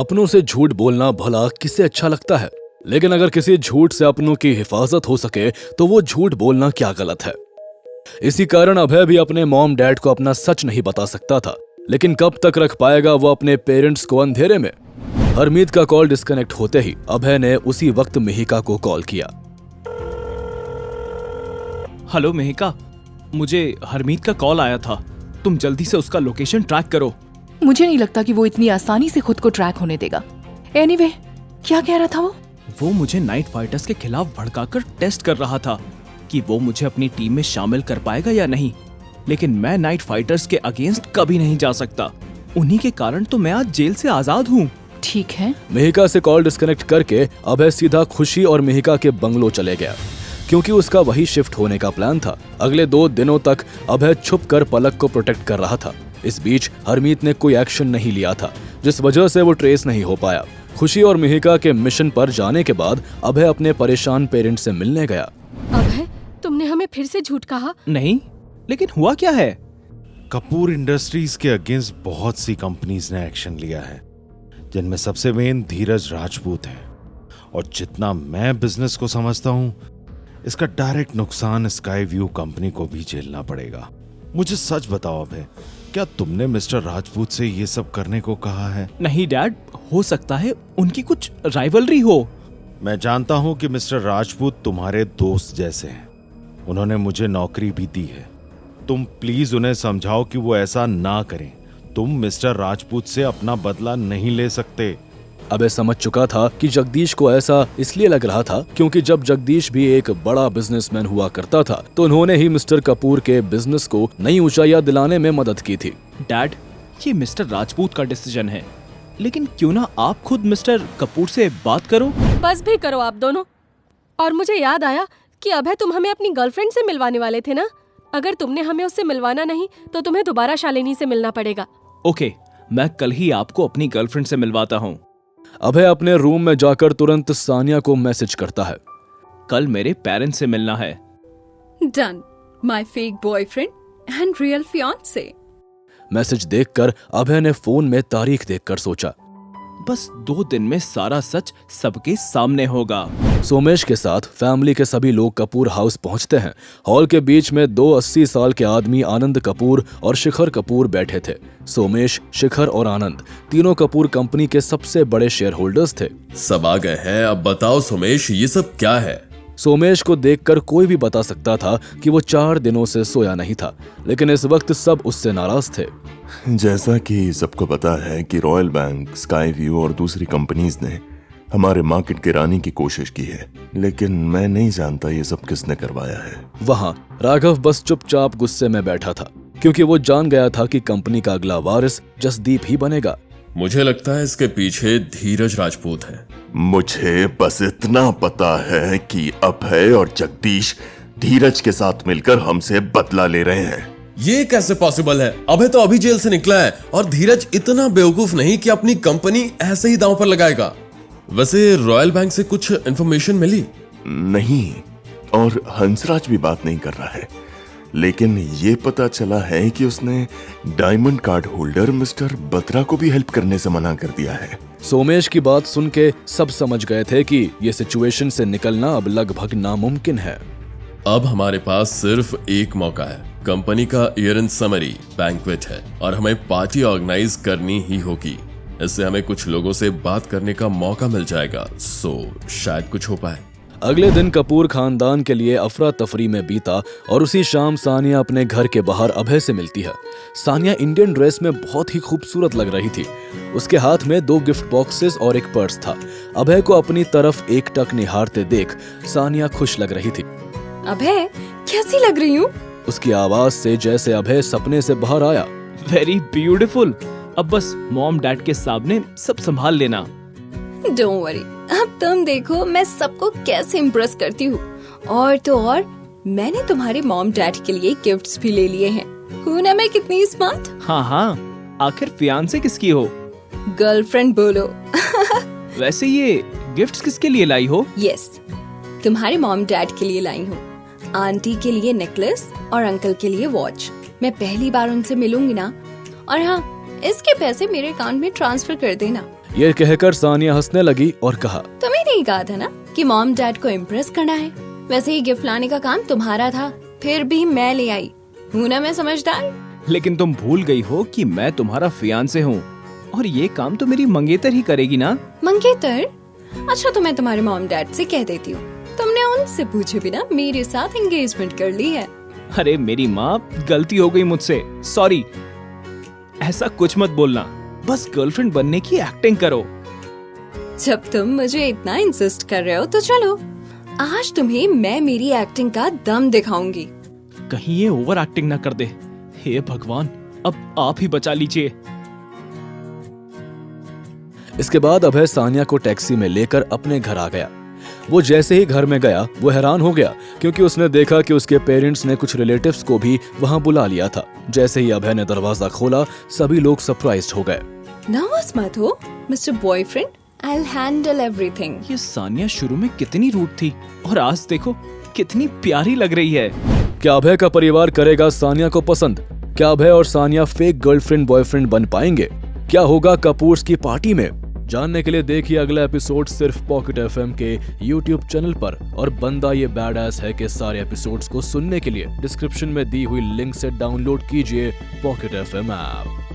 अपनों से झूठ बोलना भला किसे अच्छा लगता है, लेकिन अगर किसी झूठ से अपनों की हिफाजत हो सके तो वो झूठ बोलना क्या गलत है। इसी कारण अभय भी अपने मॉम डैड को अपना सच नहीं बता सकता था, लेकिन कब तक रख पाएगा वो अपने पेरेंट्स को अंधेरे में। हरमीत का कॉल डिस्कनेक्ट होते ही अभय ने उसी वक्त मिहिका को कॉल किया। हेलो मिहिका, मुझे हरमीत का कॉल आया था, तुम जल्दी से उसका लोकेशन ट्रैक करो। मुझे नहीं लगता कि वो इतनी आसानी से खुद को ट्रैक होने देगा। एनीवे, क्या कह रहा था वो मुझे नाइट फाइटर्स के खिलाफ भड़काकर टेस्ट कर रहा था कि वो मुझे अपनी टीम में शामिल कर पाएगा या नहीं, लेकिन मैं नाइट फाइटर्स के अगेंस्ट कभी नहीं जा सकता। उन्हीं के कारण तो मैं आज जेल से आजाद हूँ। ठीक है। मिहिका से कॉल डिस्कनेक्ट करके अभय सीधा खुशी और मिहिका के बंगलो चले गया, क्योंकि उसका वही शिफ्ट होने का प्लान था। अगले 2 दिनों तक अभय छुप कर पलक को प्रोटेक्ट कर रहा था। इस बीच हरमीत ने कोई एक्शन नहीं लिया था, जिस वजह से वो ट्रेस नहीं हो पाया। खुशी और मिहिका के मिशन पर जाने के बाद अभय अपने परेशान पेरेंट्स से मिलने गया। अभय, तुमने हमें फिर से झूठ कहा। नहीं, लेकिन हुआ क्या है? कपूर इंडस्ट्रीज के अगेंस्ट बहुत सी कंपनीज ने एक्शन लिया है, जिनमें सबसे मेन धीरज राजपूत है। और जितना मैं बिजनेस को समझता हूं, इसका डायरेक्ट नुकसान स्काई व्यू कंपनी को भी झेलना पड़ेगा। मुझे सच बताओ अभय, क्या तुमने मिस्टर राजपूत से ये सब करने को कहा है? नहीं डैड, हो सकता है उनकी कुछ राइवलरी हो। मैं जानता हूं कि मिस्टर राजपूत तुम्हारे दोस्त जैसे हैं। उन्होंने मुझे नौकरी भी दी है। तुम प्लीज उन्हें समझाओ कि वो ऐसा ना करें। तुम मिस्टर राजपूत से अपना बदला नहीं ले सकते। अबे समझ चुका था कि जगदीश को ऐसा इसलिए लग रहा था क्योंकि जब जगदीश भी एक बड़ा बिजनेसमैन हुआ करता था तो उन्होंने ही मिस्टर कपूर के बिजनेस को नई ऊंचाइयां दिलाने में मदद की थी। डैड, ये मिस्टर राजपूत का डिसीजन है, लेकिन क्यों ना आप खुद मिस्टर कपूर से बात करो। बस भी करो आप दोनों। और मुझे याद आया कि अभय, तुम हमें अपनी गर्लफ्रेंड से मिलवाने वाले थे ना? अगर तुमने हमें उससे मिलवाना नहीं तो तुम्हें दोबारा शालिनी से मिलना पड़ेगा। ओके, मैं कल ही आपको अपनी गर्लफ्रेंड से मिलवाता हूँ। अभय अपने रूम में जाकर तुरंत सानिया को मैसेज करता है। कल मेरे पेरेंट्स से मिलना है। Done, my fake boyfriend and real fiance. Message देखकर अभय ने फोन में तारीख देखकर सोचा, बस 2 दिन में सारा सच सबके सामने होगा। सोमेश के साथ फैमिली के सभी लोग कपूर हाउस पहुंचते हैं। हॉल के बीच में 2 80 साल के आदमी आनंद कपूर और शिखर कपूर बैठे थे। सोमेश, शिखर और आनंद तीनों कपूर कंपनी के सबसे बड़े शेयर होल्डर्स थे। सब आ गए हैं, अब बताओ सोमेश, ये सब क्या है? सोमेश को देखकर कोई भी बता सकता था कि वो 4 दिनों से सोया नहीं था, लेकिन इस वक्त सब उससे नाराज थे। जैसा कि सबको पता है कि रॉयल बैंक, स्काई व्यू और दूसरी कंपनीज ने हमारे मार्केट गिराने की कोशिश की है, लेकिन मैं नहीं जानता ये सब किसने करवाया है। वहाँ राघव बस चुपचाप गुस्से में बैठा था, क्योंकि वो जान गया था कि कंपनी का अगला वारिस जसदीप ही बनेगा। मुझे लगता है इसके पीछे धीरज राजपूत है। मुझे बस इतना पता है कि अभय और जगदीश धीरज के साथ मिलकर हमसे बदला ले रहे हैं। ये कैसे पॉसिबल है? अभय तो अभी जेल से निकला है और धीरज इतना बेवकूफ नहीं कि अपनी कंपनी ऐसे ही दांव पर लगाएगा। वैसे रॉयल बैंक से कुछ इन्फॉर्मेशन मिली? नहीं, और हंसराज भी बात नहीं कर रहा है, लेकिन ये पता चला है कि उसने diamond card holder mister Batra को भी हेल्प करने से मना कर दिया है। सोमेश की बात सुन के सब समझ गए थे कि ये सिचुएशन से निकलना अब लगभग नामुमकिन है। अब हमारे पास सिर्फ एक मौका है। कंपनी का ईयर एंड समरी बैंक्वेट है और हमें पार्टी ऑर्गेनाइज करनी ही होगी। इससे हमें कुछ लोगों से बात करने का मौका मिल जाएगा, सो शायद कुछ हो पाए। अगले दिन कपूर खानदान के लिए अफरा तफरी में बीता और उसी शाम सानिया अपने घर के बाहर अभय से मिलती है। सानिया इंडियन ड्रेस में बहुत ही खूबसूरत लग रही थी। उसके हाथ में 2 गिफ्ट बॉक्सेस और एक पर्स था। अभय को अपनी तरफ एकटक निहारते देख सानिया खुश लग रही थी। अभय, कैसी लग रही हूँ? उसकी आवाज से जैसे अभय सपने से बाहर आया। Very beautiful. अब बस मॉम डैड के सामने सब संभाल लेना। डोंट वरी, अब तुम देखो मैं सबको कैसे इम्प्रेस करती हूँ। और तो और, मैंने तुम्हारे मॉम डैड के लिए गिफ्ट्स भी ले लिए हैं। हूँ ना मैं कितनी स्मार्ट? हाँ हाँ, आखिर फियांसे किसकी हो? गर्लफ्रेंड बोलो। वैसे ये गिफ्ट्स किसके लिए लाई हो? यस, तुम्हारे मॉम डैड के लिए लाई हूँ। आंटी के लिए नेकलेस और अंकल के लिए वॉच। मैं पहली बार उनसे मिलूंगी ना। और हाँ, इसके पैसे मेरे अकाउंट में ट्रांसफर कर देना। ये कहकर सानिया हंसने लगी और कहा, तुम्हें नहीं कहा था ना कि मॉम डैड को इम्प्रेस करना है? वैसे ही गिफ्ट लाने का काम तुम्हारा था, फिर भी मैं ले आई। हूँ ना मैं समझदार? लेकिन तुम भूल गई हो कि मैं तुम्हारा फियांसे हूँ और ये काम तो मेरी मंगेतर ही करेगी ना। मंगेतर? अच्छा तो मैं तुम्हारे मॉम डैड से कह देती हूँ, तुमने उनसे पूछे बिना मेरे साथ एंगेजमेंट कर ली है। अरे मेरी माँ, गलती हो गई मुझसे, सॉरी। ऐसा कुछ मत बोलना, बस गर्लफ्रेंड बनने की एक्टिंग करो। जब तुम मुझे इतना इंसिस्ट कर रहे हो तो चलो, आज तुम्हें मैं मेरी एक्टिंग का दम दिखाऊंगी। कहीं ये ओवर एक्टिंग ना कर दे। हे भगवान, अब आप ही बचा लीजिए। इसके बाद अभय सानिया को टैक्सी में लेकर अपने घर आ गया। वो जैसे ही घर में गया वो हैरान हो गया, क्योंकि उसने देखा कि उसके पेरेंट्स ने कुछ रिलेटिव्स को भी वहां बुला लिया था। जैसे ही अभय ने दरवाजा खोला, सभी लोग सरप्राइज्ड हो गए। नर्वस मत हो mister boyfriend, I will handle everything. ये सानिया शुरू में कितनी रूड थी और आज देखो कितनी प्यारी लग रही है। क्या अभय का परिवार करेगा सानिया को पसंद? क्या अभय और सानिया फेक गर्लफ्रेंड बॉयफ्रेंड बन पाएंगे? क्या होगा कपूर्स की पार्टी में? जानने के लिए देखिए अगला एपिसोड सिर्फ पॉकेट एफएम के YouTube चैनल पर। और बंदा ये बैड एस है के सारे एपिसोड्स को सुनने के लिए डिस्क्रिप्शन में दी हुई लिंक से डाउनलोड कीजिए पॉकेट एफएम ऐप।